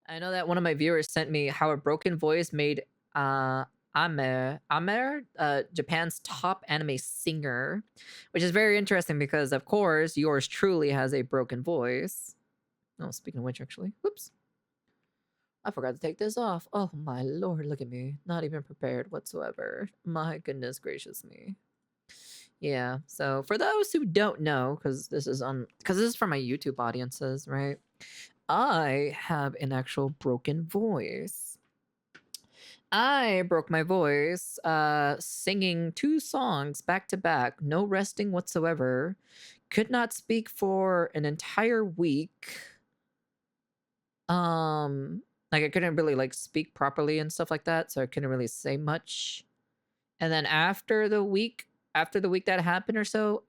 I know that one of my viewers sent me how a broken voice made Japan's top anime singer, which is very interesting because, of course, yours truly has a broken voice. Oh, speaking of which, actually, whoops, I forgot to take this off. Oh my lord, look at me, not even prepared whatsoever. My goodness gracious me. Yeah. So for those who don't know, because this is for my YouTube audiences, right? I have an actual broken voice. I broke my voice singing 2 songs back to back, no resting whatsoever. Could not speak for an entire week. Like I couldn't really like speak properly and stuff like that, so I couldn't really say much. And then after the week that happened or so,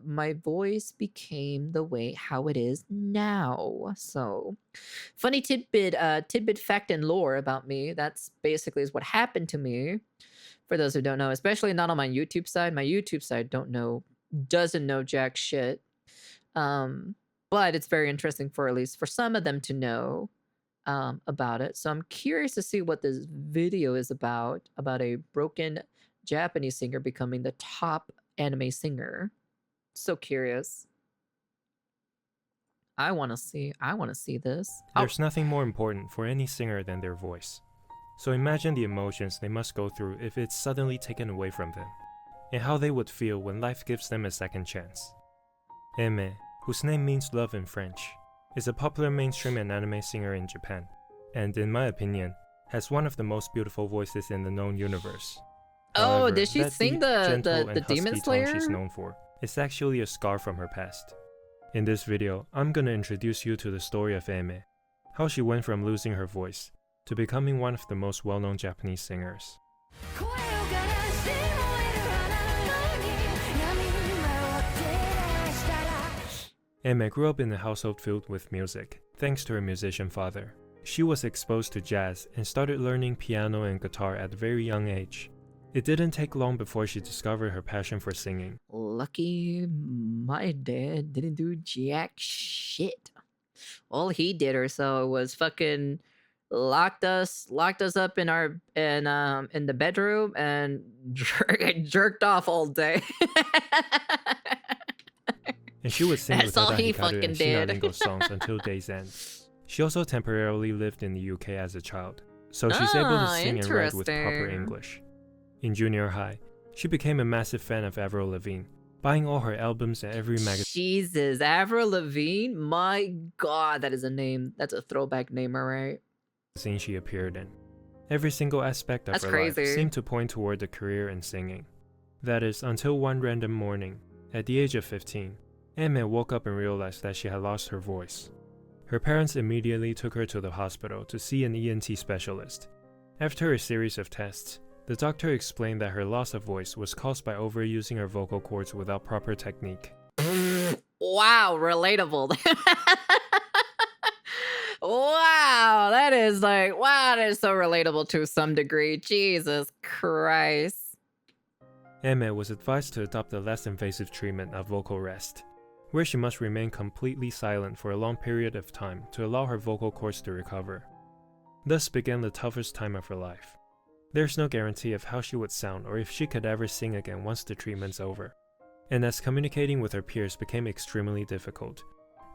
my voice became the way how it is now. So, funny tidbit fact and lore about me. That's basically is what happened to me. For those who don't know, especially not on my YouTube side. My YouTube side doesn't know jack shit. But it's very interesting for at least for some of them to know about it. So I'm curious to see what this video is about a broken Japanese singer becoming the top anime singer. So curious. I want to see this. There's nothing more important for any singer than their voice. So imagine the emotions they must go through if it's suddenly taken away from them, and how they would feel when life gives them a second chance. Aime, whose name means love in French, is a popular mainstream and anime singer in Japan, and in my opinion, has one of the most beautiful voices in the known universe. Oh, However, did she that sing deep, the gentle, and Demon husky tone she's Slayer? known for is actually a scar from her past. In this video, I'm gonna introduce you to the story of Aime, how she went from losing her voice to becoming one of the most well-known Japanese singers. Aime grew up in a household filled with music, thanks to her musician father. She was exposed to jazz and started learning piano and guitar at a very young age. It didn't take long before she discovered her passion for singing. Lucky my dad didn't do jack shit. All he did or so was fucking locked us up in in the bedroom and jerked off all day. And she would sing That's all Utada he Hikaru fucking and did. Shinaringo songs until day's end. She also temporarily lived in the UK as a child, so she's able to sing and write with proper Interesting. English. In junior high, she became a massive fan of Avril Lavigne, buying all her albums and every magazine Jesus, Avril Lavigne? My god, that is a name. That's a throwback name, alright? she appeared in. Every single aspect of That's her crazy. life seemed to point toward a career in singing. That is, until one random morning, at the age of 15, Aime woke up and realized that she had lost her voice. Her parents immediately took her to the hospital to see an ENT specialist. After a series of tests, the doctor explained that her loss of voice was caused by overusing her vocal cords without proper technique. Wow, relatable. Wow, that is so relatable to some degree. Jesus Christ. Aime was advised to adopt a less invasive treatment of vocal rest, where she must remain completely silent for a long period of time to allow her vocal cords to recover. Thus began the toughest time of her life. There's no guarantee of how she would sound or if she could ever sing again once the treatment's over. And as communicating with her peers became extremely difficult,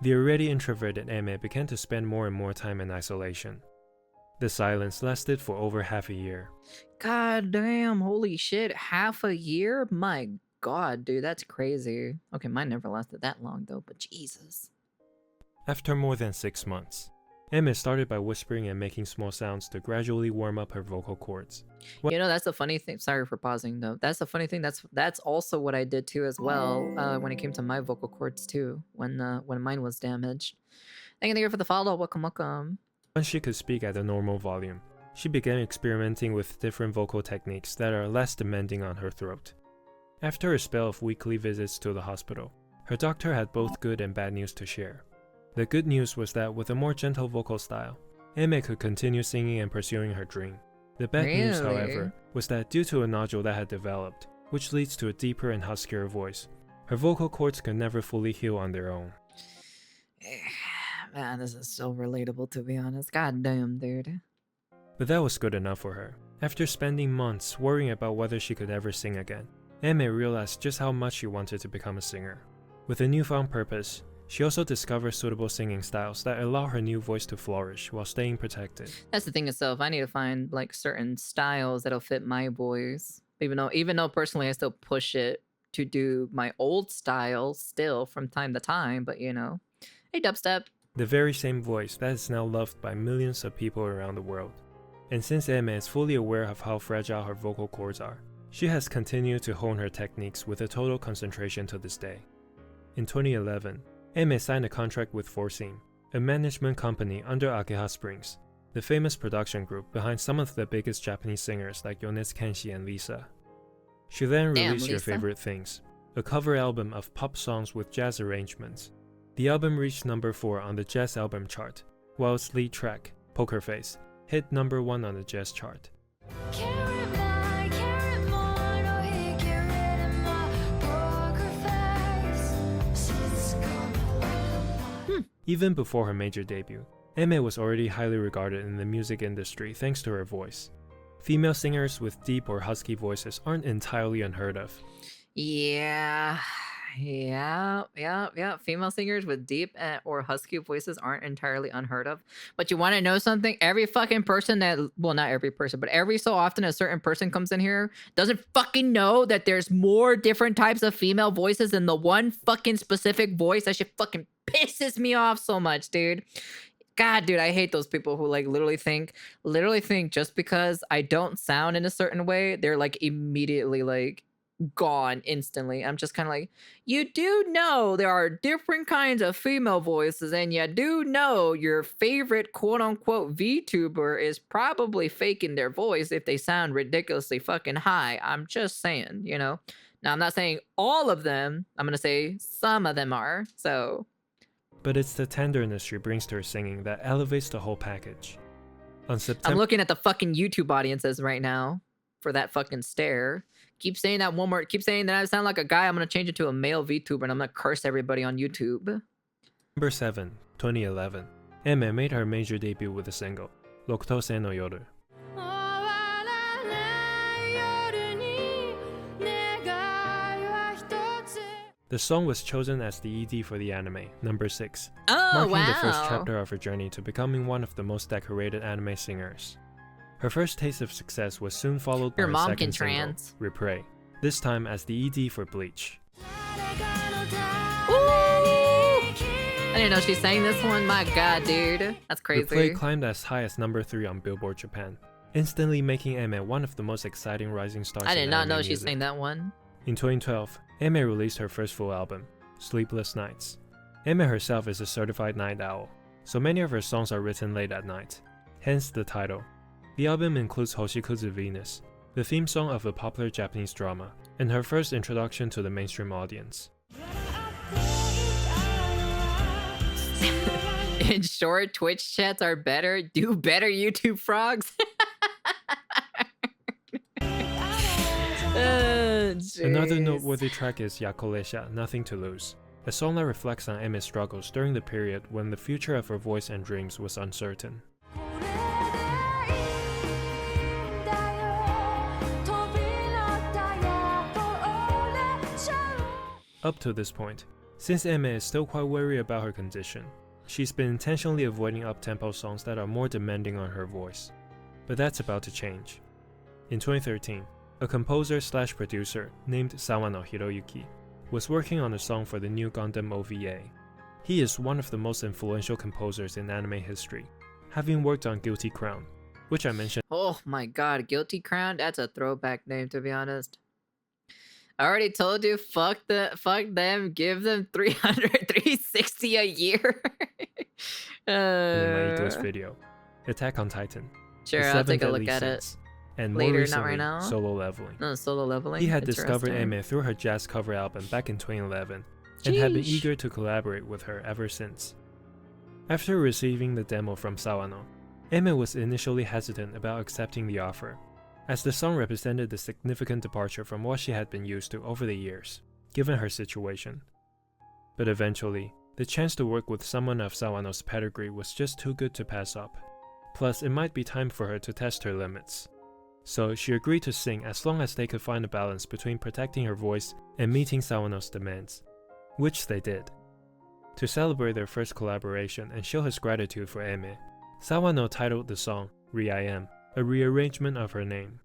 the already introverted Aime began to spend more and more time in isolation. The silence lasted for over half a year. God damn, holy shit, half a year? My god, dude, that's crazy. Okay, mine never lasted that long though, but Jesus. After more than 6 months, Aime started by whispering and making small sounds to gradually warm up her vocal cords. You know, that's the funny thing. Sorry for pausing though. That's the funny thing. That's also what I did too as well. When it came to my vocal cords too. When mine was damaged. Thank you for the follow. Welcome. Once she could speak at a normal volume, she began experimenting with different vocal techniques that are less demanding on her throat. After a spell of weekly visits to the hospital, her doctor had both good and bad news to share. The good news was that with a more gentle vocal style, Aime could continue singing and pursuing her dream. The bad news, however, was that due to a nodule that had developed, which leads to a deeper and huskier voice, her vocal cords could never fully heal on their own. Man, this is so relatable, to be honest. God damn, dude. But that was good enough for her. After spending months worrying about whether she could ever sing again, Amy realized just how much she wanted to become a singer. With a newfound purpose, she also discovered suitable singing styles that allow her new voice to flourish while staying protected. That's the thing itself. I need to find like certain styles that'll fit my voice. Even though personally I still push it to do my old style still from time to time, but you know. Hey, dubstep. The very same voice that is now loved by millions of people around the world. And since Eme is fully aware of how fragile her vocal cords are, she has continued to hone her techniques with a total concentration to this day. In 2011, Eme signed a contract with Forcing, a management company under Akeha Springs, the famous production group behind some of the biggest Japanese singers like Yonezu Kenshi and Lisa. She then released Your Favorite Things, a cover album of pop songs with jazz arrangements. The album reached number 4 on the jazz album chart, while its lead track, Poker Face, hit number 1 on the jazz chart. Even before her major debut, Eme was already highly regarded in the music industry thanks to her voice. Female singers with deep or husky voices aren't entirely unheard of. Yeah. Female singers with deep or husky voices aren't entirely unheard of. But you want to know something? Every fucking person well, not every person, but every so often a certain person comes in here doesn't fucking know that there's more different types of female voices than the one fucking specific voice. That shit fucking pisses me off so much, dude. God, dude, I hate those people who like literally think just because I don't sound in a certain way, they're like immediately like gone instantly. I'm just kind of like, you do know there are different kinds of female voices, and you do know your favorite quote unquote VTuber is probably faking their voice if they sound ridiculously fucking high. I'm just saying, you know. Now, I'm not saying all of them. I'm gonna say some of them are. So, but it's the tenderness she brings to her singing that elevates the whole package. On September, I'm looking at the fucking YouTube audiences right now for that fucking stare. Keep saying that one more. Keep saying that I sound like a guy. I'm gonna change it to a male VTuber and I'm gonna curse everybody on YouTube. Number 7, 2011, Eme made her major debut with the single Rokutose no Yoru. The song was chosen as the ED for the anime, number 6, marking the first chapter of her journey to becoming one of the most decorated anime singers. Her first taste of success was soon followed by her second single, Repray, this time as the ED for Bleach. Ooh! I didn't know she sang this one. My god, dude. That's crazy. Repray climbed as high as number 3 on Billboard Japan, instantly making Eme one of the most exciting rising stars in anime music. I did not know she sang that one. In 2012, Eme released her first full album, Sleepless Nights. Eme herself is a certified night owl, so many of her songs are written late at night, hence the title. The album includes Hoshikuzu Venus, the theme song of a popular Japanese drama, and her first introduction to the mainstream audience. In short, Twitch chats are better. Do better, YouTube frogs. Another noteworthy track is Yakolesha, Nothing to Lose, a song that reflects on Eme's struggles during the period when the future of her voice and dreams was uncertain. Up to this point, since Eme is still quite worried about her condition, she's been intentionally avoiding up-tempo songs that are more demanding on her voice. But that's about to change. In 2013, a composer/producer named Sawano Hiroyuki was working on a song for the new Gundam OVA. He is one of the most influential composers in anime history, having worked on Guilty Crown, which I mentioned. Oh my god, Guilty Crown? That's a throwback name, to be honest. I already told you, fuck them, give them 360 a year. In my English video, Attack on Titan. Sure, I'll take a look at it. And later, more recently, not right now. Solo Leveling. No, Solo Leveling. He had discovered Eme through her jazz cover album back in 2011, and had been eager to collaborate with her ever since. After receiving the demo from Sawano, Eme was initially hesitant about accepting the offer, as the song represented a significant departure from what she had been used to over the years, given her situation. But eventually, the chance to work with someone of Sawano's pedigree was just too good to pass up. Plus, it might be time for her to test her limits. So she agreed to sing as long as they could find a balance between protecting her voice and meeting Sawano's demands, which they did. To celebrate their first collaboration and show his gratitude for Aimee, Sawano titled the song "Re-I-Am," a rearrangement of her name.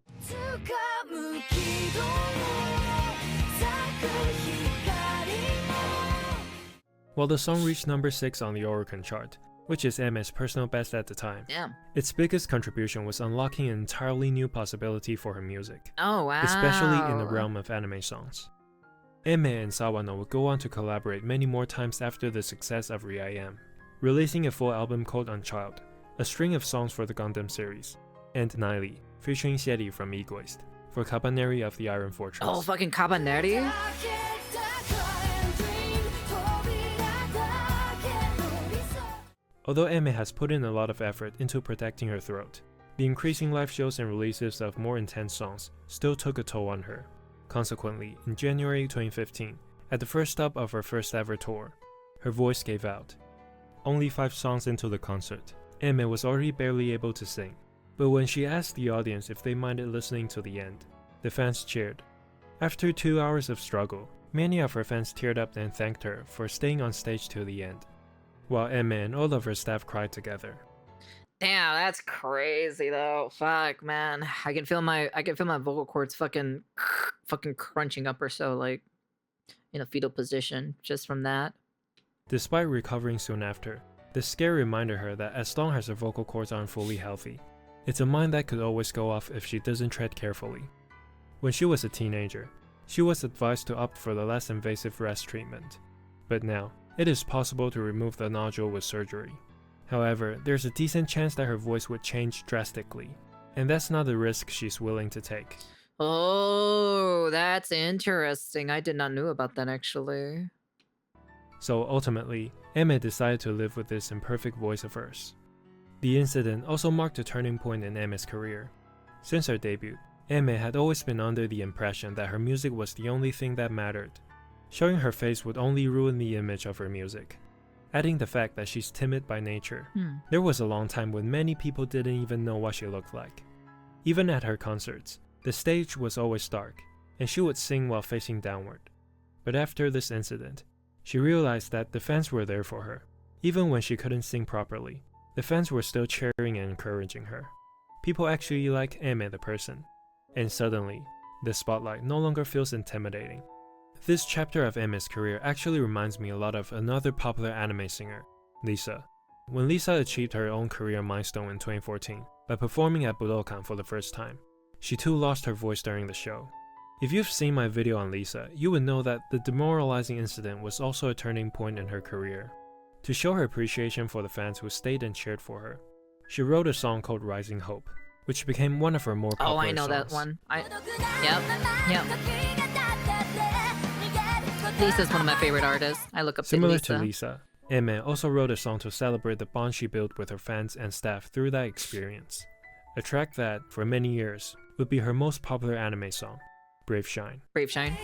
While the song reached number 6 on the Oricon chart, which is Aimee's personal best at the time, Damn. its biggest contribution was unlocking an entirely new possibility for her music, Oh, wow. especially in the realm of anime songs. Aimee and Sawano would go on to collaborate many more times after the success of Re-I-Am, releasing a full album called Unchild, a string of songs for the Gundam series, and Niley, featuring Shetty from Egoist, for Kabaneri of the Iron Fortress. Oh, fucking Cabaneri? Although Aimee has put in a lot of effort into protecting her throat, the increasing live shows and releases of more intense songs still took a toll on her. Consequently, in January 2015, at the first stop of her first ever tour, her voice gave out. Only 5 songs into the concert, Aimee was already barely able to sing, but when she asked the audience if they minded listening to the end, the fans cheered. After 2 hours of struggle, many of her fans teared up and thanked her for staying on stage till the end, while Aimee and all of her staff cried together. Damn, that's crazy though. Fuck, man. I can feel my vocal cords fucking crunching up or so, like in a fetal position just from that. Despite recovering soon after, the scare reminded her that as long as her vocal cords aren't fully healthy, it's a mine that could always go off if she doesn't tread carefully. When she was a teenager, she was advised to opt for the less invasive rest treatment, but now, it is possible to remove the nodule with surgery. However, there's a decent chance that her voice would change drastically, and that's not a risk she's willing to take. Oh, that's interesting. I did not know about that actually. So ultimately, Aimee decided to live with this imperfect voice of hers. The incident also marked a turning point in Aimee's career. Since her debut, Aimee had always been under the impression that her music was the only thing that mattered. Showing her face would only ruin the image of her music. Adding the fact that she's timid by nature, there was a long time when many people didn't even know what she looked like. Even at her concerts, the stage was always dark, and she would sing while facing downward. But after this incident, she realized that the fans were there for her. Even when she couldn't sing properly, the fans were still cheering and encouraging her. People actually like Aimee the person, and suddenly, the spotlight no longer feels intimidating. This chapter of Aimee's career actually reminds me a lot of another popular anime singer, Lisa. When Lisa achieved her own career milestone in 2014 by performing at Budokan for the first time, she too lost her voice during the show. If you've seen my video on Lisa, you would know that the demoralizing incident was also a turning point in her career. To show her appreciation for the fans who stayed and cheered for her, she wrote a song called Rising Hope, which became one of her more popular songs. Oh, I know that one. Yep. Lisa's one of my favorite artists. I look up Similar to to Lisa, Aimee also wrote a song to celebrate the bond she built with her fans and staff through that experience. A track that, for many years, would be her most popular anime song, Brave Shine. Brave Shine.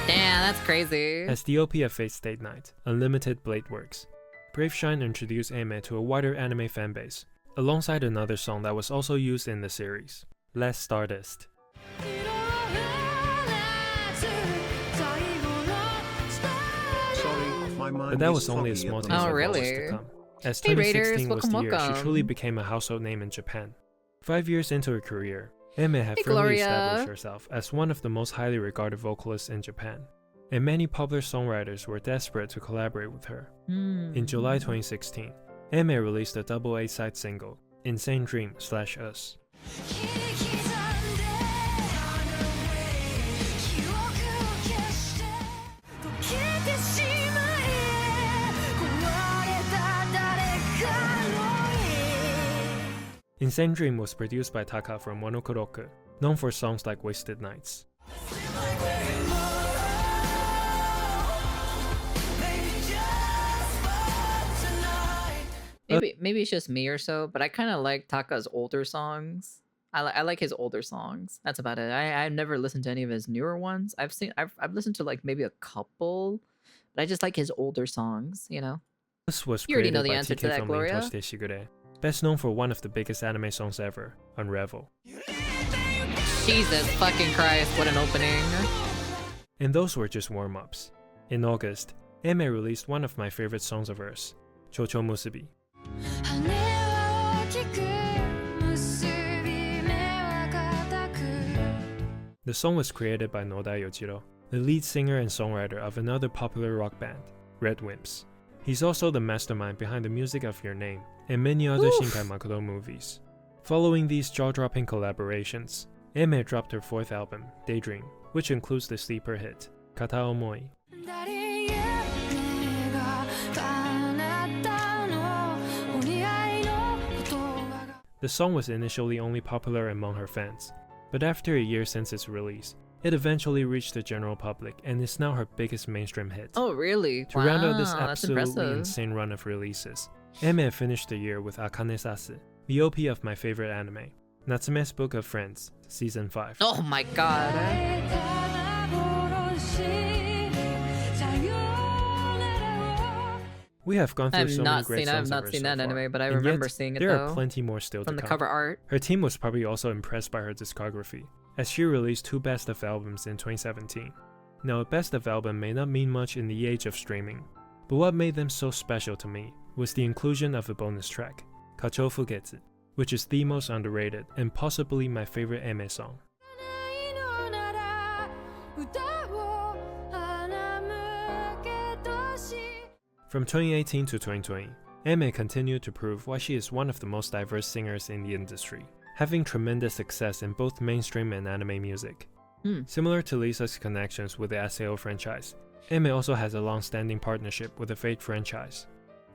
Damn, that's crazy. As the OP of Fate Stay Night, Unlimited Blade Works, Brave Shine introduced Aimee to a wider anime fanbase, alongside another song that was also used in the series, Last Stardust. But that was only a small taste of what was to come. As 2016 was the year she truly became a household name in Japan. 5 years into her career, Aimee had firmly established herself as one of the most highly regarded vocalists in Japan, and many popular songwriters were desperate to collaborate with her. In July 2016, Aimee released a double A-side single, Insane Dream / Us. Insane Dream was produced by Taka from Monokoroku, known for songs like Wasted Nights. Maybe it's just me or so, but I kind of like Taka's older songs. I like his older songs. That's about it. I've never listened to any of his newer ones. I've listened to like maybe a couple, but I just like his older songs. You know. This was You already know created the by answer to TK that, from Gloria. Intoshite Shigure, best known for one of the biggest anime songs ever, Unravel. Jesus fucking Christ! What an opening. And those were just warm-ups. In August, Eme released one of my favorite songs of hers, Chocho Musubi. The song was created by Noda Yojiro, the lead singer and songwriter of another popular rock band, Red Wimps. He's also the mastermind behind the music of Your Name and many other Shinkai Makoto movies. Following these jaw-dropping collaborations, Eme dropped her fourth album, Daydream, which includes the sleeper hit, Kata Omoi. The song was initially only popular among her fans, but after a year since its release, it eventually reached the general public and is now her biggest mainstream hit. Oh really? To round out this Wow, that's absolutely impressive. insane run of releases, Eme finished the year with Akane Sasu, the OP of my favorite anime, Natsume's Book of Friends, Season 5. Oh my god. We have gone I through have so many great songs I've of not hers seen so that far, anime, but I and remember yet, seeing it there though. are plenty more still From to the come. cover art. Her team was probably also impressed by her discography, as she released 2 best of albums in 2017. Now, a best of album may not mean much in the age of streaming, but what made them so special to me was the inclusion of a bonus track, Kachou Fugetsu, which is the most underrated and possibly my favorite Eme song. From 2018 to 2020, Eme continued to prove why she is one of the most diverse singers in the industry, having tremendous success in both mainstream and anime music. Similar to Lisa's connections with the SAO franchise, Eme also has a long-standing partnership with the Fate franchise.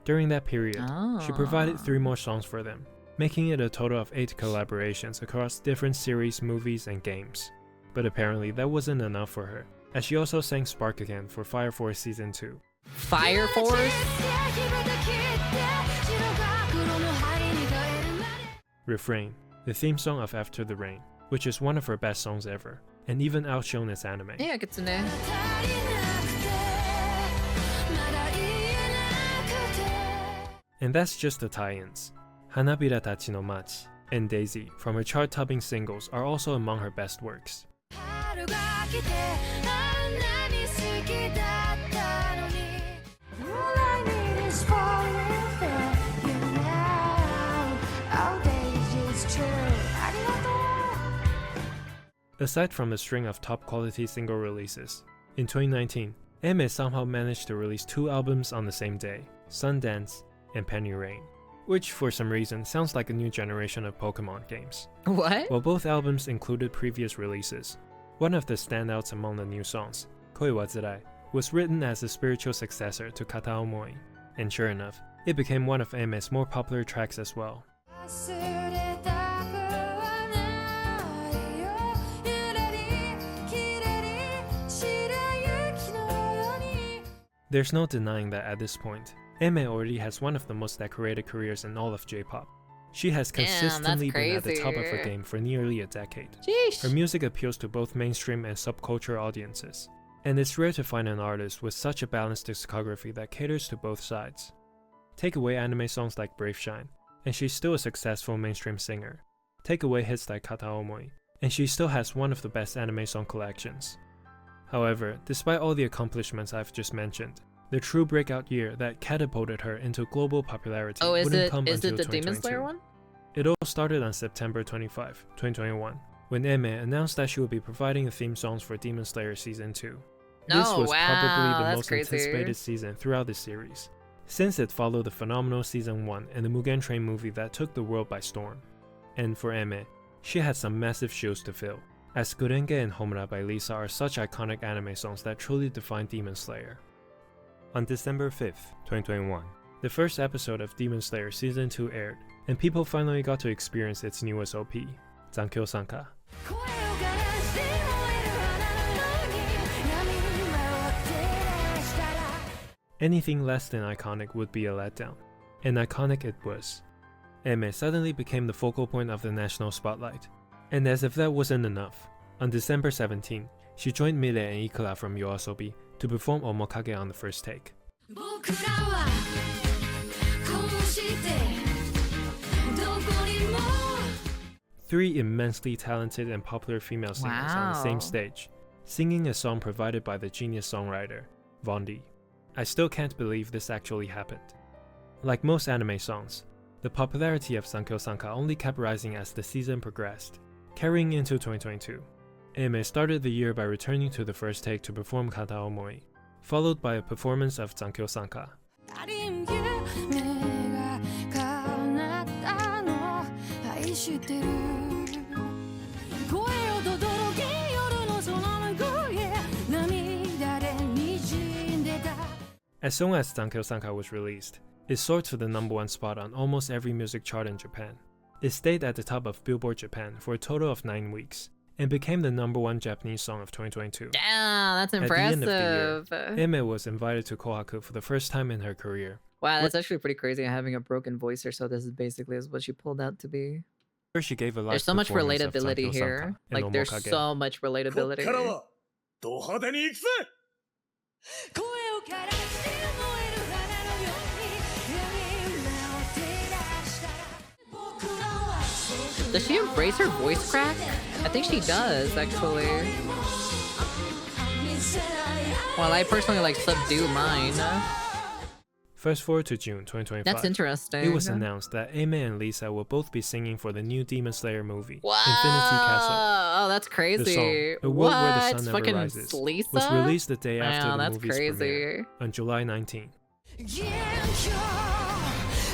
During that period, she provided 3 more songs for them, making it a total of 8 collaborations across different series, movies, and games. But apparently that wasn't enough for her, as she also sang Spark again for Fire Force Season 2. Fire Force? Refrain, the theme song of After the Rain, which is one of her best songs ever, and even outshone its anime. Yeah, kitsune. And that's just the tie-ins. Hanabira Tachi no Machi and Daisy from her chart-topping singles are also among her best works. Aside from a string of top-quality single releases, in 2019, Eme somehow managed to release 2 albums on the same day, Sundance and Penny Rain, which for some reason sounds like a new generation of Pokemon games. What? While both albums included previous releases, one of the standouts among the new songs, Koi wa Zurai, was written as a spiritual successor to Kata Omoi, and sure enough, it became one of Eme's more popular tracks as well. There's no denying that at this point, Eme already has one of the most decorated careers in all of J-pop. She has consistently been at the top of her game for nearly a decade. Sheesh. Her music appeals to both mainstream and subculture audiences, and it's rare to find an artist with such a balanced discography that caters to both sides. Take away anime songs like Brave Shine, and she's still a successful mainstream singer. Take away hits like Kata Omoi, and she still has one of the best anime song collections. However, despite all the accomplishments I've just mentioned, the true breakout year that catapulted her into global popularity wouldn't come until 2022. Is it the Demon Slayer one? It all started on September 25, 2021, when Eme announced that she would be providing the theme songs for Demon Slayer Season 2. This was probably the most anticipated season throughout the series, since it followed the phenomenal Season 1 and the Mugen Train movie that took the world by storm. And for Eme, she had some massive shoes to fill, as Gurenge and Homura by Lisa are such iconic anime songs that truly define Demon Slayer. On December 5th, 2021, the first episode of Demon Slayer Season 2 aired, and people finally got to experience its newest OP, Zankyo Sanka. Anything less than iconic would be a letdown, and iconic it was. Eme suddenly became the focal point of the national spotlight, And as if that wasn't enough, on December 17, she joined Mile and Ikura from Yoasobi to perform Omokage on the first take. 僕らはこうしてどこにも Three immensely talented and popular female singers on the same Wow. stage, singing a song provided by the genius songwriter, Vondi. I still can't believe this actually happened. Like most anime songs, the popularity of Sankyo Sanka only kept rising as the season progressed, carrying into 2022. Aime started the year by returning to the first take to perform Kata Omoi, followed by a performance of Sankyo Sanka. ありん夢が叶ったの愛してる声を轟け夜のその向こうへ涙で滲んでた As soon as Sankyo Sanka was released, it soared to the #1 spot on almost every music chart in Japan. It stayed at the top of Billboard Japan for a total of 9 weeks, and became the #1 Japanese song of 2022. Damn, that's At the end of the impressive. Aime was invited to Kohaku for the first time in her career, Wow, that's actually pretty crazy having a broken voice or so. This is basically what she pulled out to be. where she gave a live There's so much performance of relatability Sankyo here. Sanka in Like, there's Omokage. so much こっ relatability. からはド派手に行くぜ声を枯らして燃える花のように闇を照らしたら僕らは Does she embrace her voice crack? I think she does, actually. While I personally like subdue mine. Fast forward to June 2025. That's interesting. It was announced that Aime and Lisa will both be singing for the new Demon Slayer movie, Wow. Infinity Castle. Oh, that's The crazy. song, A World Where the What? Sun Never Fucking Rises, Lisa? was released the day after Wow, the that's movie's crazy. premiere, on July 19. 元凶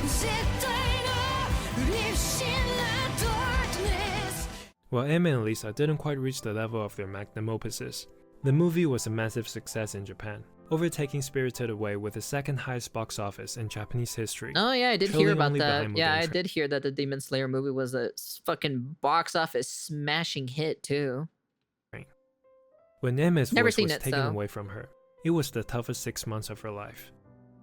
絶対の立身な darkness While Aime and Lisa didn't quite reach the level of their magnum opuses, the movie was a massive success in Japan, overtaking Spirited Away with the second highest box office in Japanese history. Oh yeah, I did Trailing hear about only that. behind Yeah, Mugen I Train. did hear that the Demon Slayer movie was a fucking box office smashing hit too. When Aime's Never voice seen was it, taken so. away from her, it was the toughest 6 months of her life.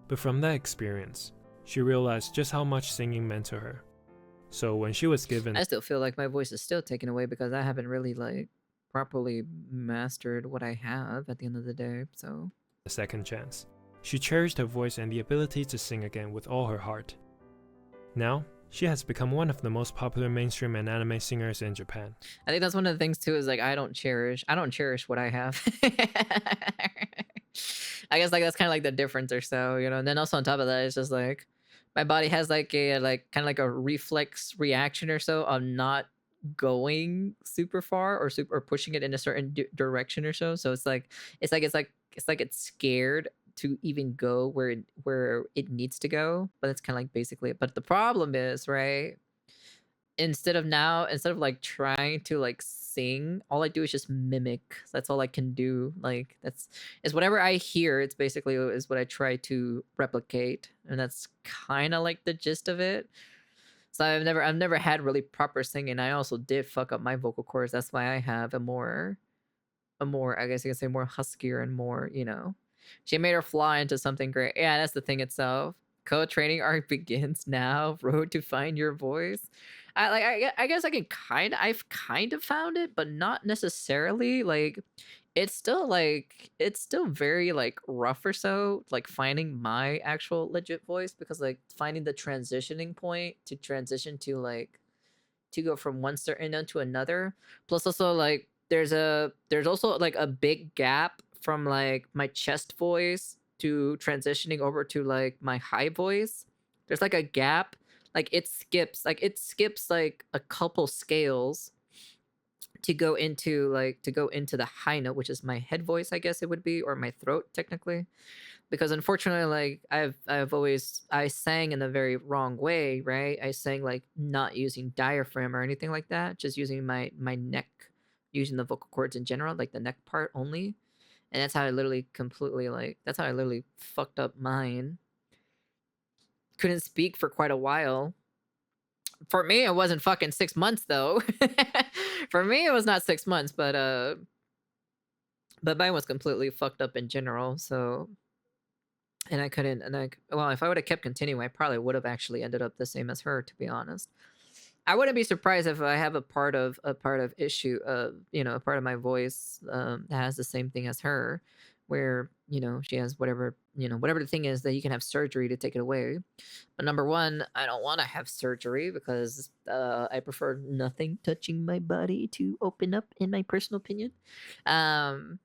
But from that experience, she realized just how much singing meant to her. So when she was given I still feel like my voice is still taken away because I haven't really like properly mastered what I have at the end of the day. So a second chance, she cherished her voice and the ability to sing again with all her heart. Now, she has become one of the most popular mainstream and anime singers in Japan. I think that's one of the things too is like I don't cherish what I have. I guess like that's kind of like the difference or so, you know. And then also on top of that, it's just like my body has like a like kind of like a reflex reaction or so of not going super far or pushing it in a certain direction or so. So it's scared to even go where it needs to go. But it's kind of like basically it. But the problem is, right? Instead of like trying to like sing, all I do is just mimic. That's all I can do. Like it's whatever I hear, it's basically is what I try to replicate. And that's kind of like the gist of it. So I've never had really proper singing. I also did fuck up my vocal cords. That's why I have a more I guess you can say more huskier and more, you know. She made her fly into something great. Yeah, that's the thing itself. Co-training arc begins now. Road to find your voice. I guess I've kind of found it, but not necessarily. Like it's still very like rough or so, like finding my actual legit voice, because like finding the transitioning point to transition to like to go from one certain note to another. Plus also like there's also like a big gap from like my chest voice to transitioning over to like my high voice. There's like a gap. Like it skips like a couple scales to go into the high note, which is my head voice, I guess it would be, or my throat technically. Because unfortunately, like I sang in the very wrong way, right? I sang like not using diaphragm or anything like that, just using my neck, using the vocal cords in general, like the neck part only. And that's how I literally fucked up mine. Couldn't speak for quite a while. For me, it wasn't fucking 6 months though. For me, it was not 6 months, but mine was completely fucked up in general. So, and I couldn't, well, if I would have kept continuing, I probably would have actually ended up the same as her, to be honest. I wouldn't be surprised if I have a part of issue of, a part of my voice that has the same thing as her, where, she has whatever the thing is that you can have surgery to take it away. But number one, I don't want to have surgery because I prefer nothing touching my body to open up, in my personal opinion. Um,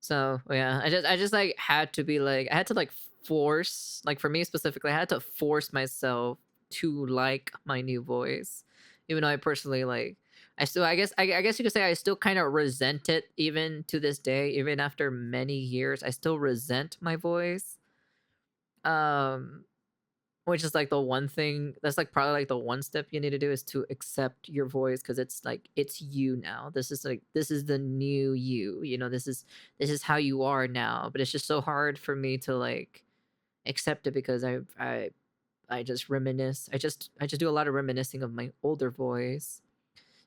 so yeah, I just like had to be like, I had to like force, like for me specifically, I had to force myself to like my new voice, even though I personally like. I guess you could say I still kind of resent it even to this day, even after many years. I still resent my voice. Um, which is like the one thing that's like probably like the one step you need to do is to accept your voice, because it's like it's you now. This is the new you. This is how you are now. But it's just so hard for me to like accept it because I just reminisce. I just do a lot of reminiscing of my older voice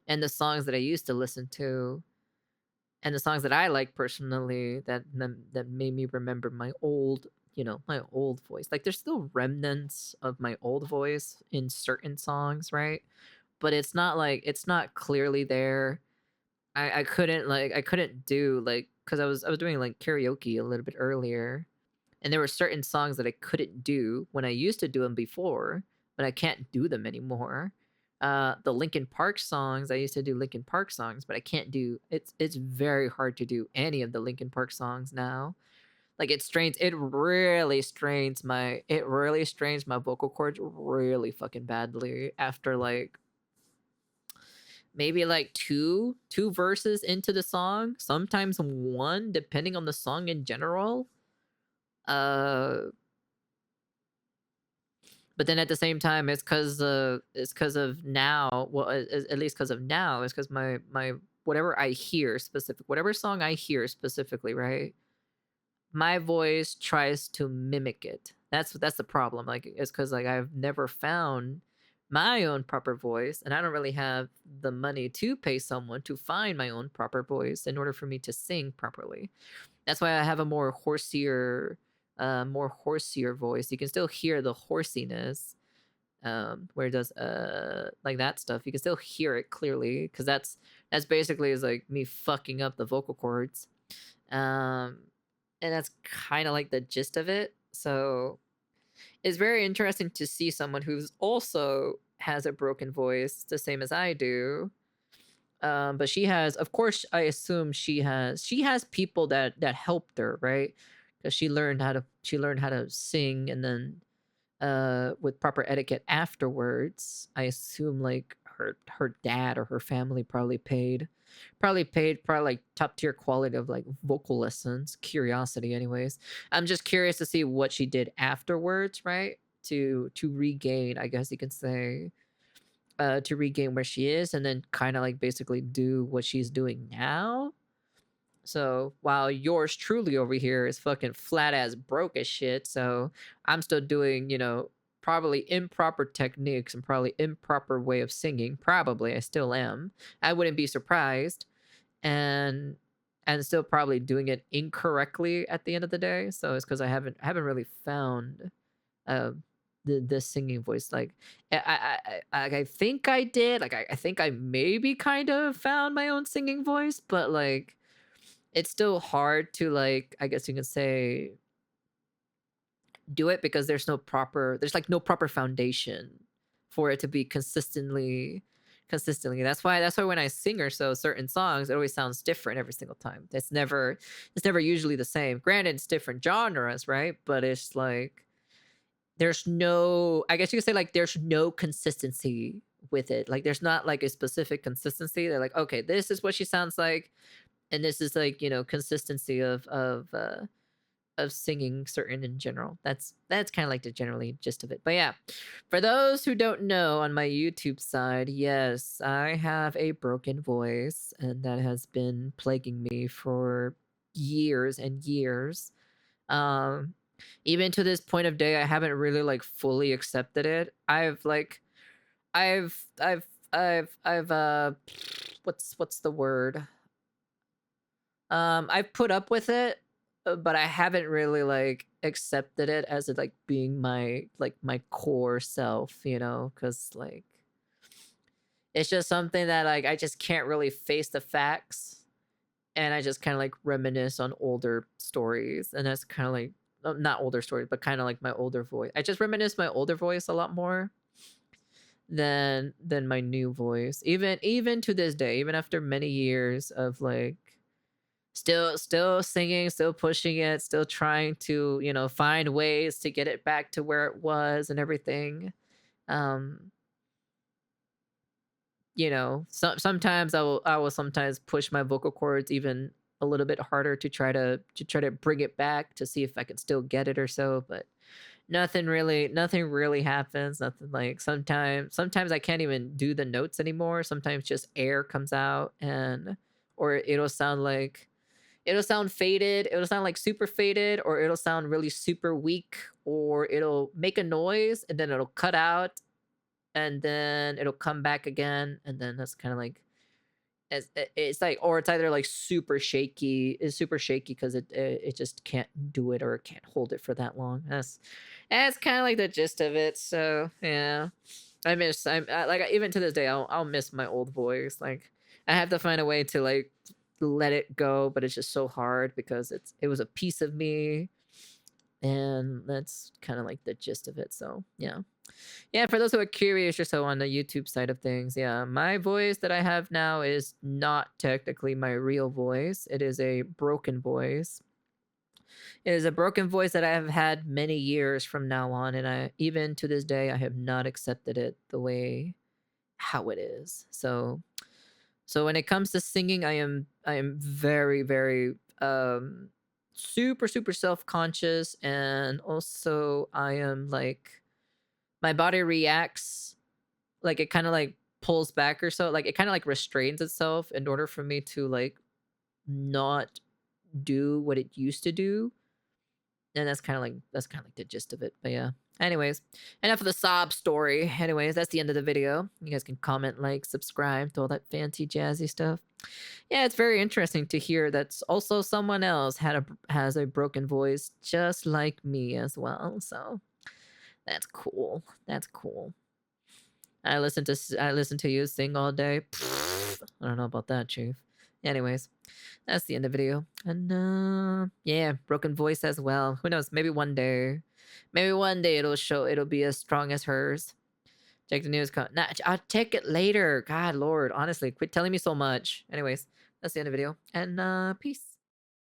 and the songs that I used to listen to and the songs that I like personally that made me remember my old voice. Like there's still remnants of my old voice in certain songs, right? But it's not clearly there. I couldn't do like, because I was doing like karaoke a little bit earlier, and there were certain songs that I couldn't do when I used to do them before, but I can't do them anymore. The Linkin Park songs, I used to do Linkin Park songs, but I can't do it's very hard to do any of the Linkin Park songs now. Like it really strains my vocal cords really fucking badly after like maybe like two verses into the song, sometimes one depending on the song in general. Uh But then at the same time, it's because of now. Well, at least because of now, it's because my whatever I hear whatever song I hear specifically, right? My voice tries to mimic it. That's the problem. Like it's because like I've never found my own proper voice, and I don't really have the money to pay someone to find my own proper voice in order for me to sing properly. That's why I have a more horseier voice. You can still hear the horsiness, where it does like that stuff. You can still hear it clearly because that's basically is like me fucking up the vocal cords. Um, and that's kind of like the gist of it. So it's very interesting to see someone who's also has a broken voice, the same as I do. But she has, of course, I assume she has people that helped her, right? Because she learned how to sing, and then with proper etiquette afterwards. I assume like her dad or her family probably like top tier quality of like vocal lessons. Curiosity, anyways. I'm just curious to see what she did afterwards, right? To regain, I guess you can say, to regain where she is, and then kind of like basically do what she's doing now. So while yours truly over here is fucking flat ass broke as shit, so I'm still doing, probably improper techniques and probably improper way of singing. Probably I still am. I wouldn't be surprised, and still probably doing it incorrectly at the end of the day. So it's because I haven't really found uh the singing voice. Like I think I did. Like I think I maybe kind of found my own singing voice, but like it's still hard to like, I guess you can say, do it because there's like no proper foundation for it to be consistently. That's why when I sing or so certain songs, it always sounds different every single time. It's never usually the same. Granted, it's different genres, right? But it's like there's no, I guess you could say, like there's no consistency with it. Like there's not like a specific consistency. They're like, okay, this is what she sounds like, and this is like, consistency of singing certain in general. That's kind of like the generally gist of it. But yeah, for those who don't know, on my YouTube side, yes, I have a broken voice, and that has been plaguing me for years and years. um Even to this point of day, I haven't really like fully accepted it. I've what's the word? I've put up with it but I haven't really like accepted it as it like being my core self, you know, because like it's just something that like I just can't really face the facts, and I just kind of like reminisce on older stories, and that's kind of like not older stories, but kind of like my older voice. I just reminisce my older voice a lot more than my new voice. Even to this day, even after many years of like still singing, still pushing it, still trying to, you know, find ways to get it back to where it was and everything. Um, you know, sometimes I will sometimes push my vocal cords even a little bit harder to try to bring it back to see if I can still get it or so, but nothing really happens. Nothing like sometimes I can't even do the notes anymore. Sometimes just air comes out, and or it'll sound faded, it'll sound like super faded, or it'll sound really super weak, or it'll make a noise and then it'll cut out, and then it'll come back again, and then that's kind of like it's like, or it's either like super shaky because it just can't do it, or it can't hold it for that long. That's kind of like the gist of it. So yeah, like even to this day I'll miss my old voice. Like I have to find a way to like let it go, but it's just so hard because it was a piece of me, and that's kind of like the gist of it. So yeah. Yeah, for those who are curious or so on the YouTube side of things, yeah, my voice that I have now is not technically my real voice. It is a broken voice. It is a broken voice that I have had many years from now on, and I even to this day I have not accepted it the way how it is. So when it comes to singing, I am very very super self-conscious, and also I am like my body reacts like it kind of like pulls back or so, like it kind of like restrains itself in order for me to like not do what it used to do, and that's kind of like the gist of it. But yeah, anyways, enough of the sob story. Anyways, that's the end of the video. You guys can comment, like, subscribe to all that fancy jazzy stuff. Yeah, it's very interesting to hear that's also someone else has a broken voice just like me as well. So that's cool. That's cool. I listen to you sing all day. I don't know about that, Chief. Anyways, that's the end of the video. And yeah, broken voice as well. Who knows? Maybe one day it'll be as strong as hers. Check the news. Nah, I'll check it later. God Lord, honestly, quit telling me so much. Anyways, that's the end of the video. And peace.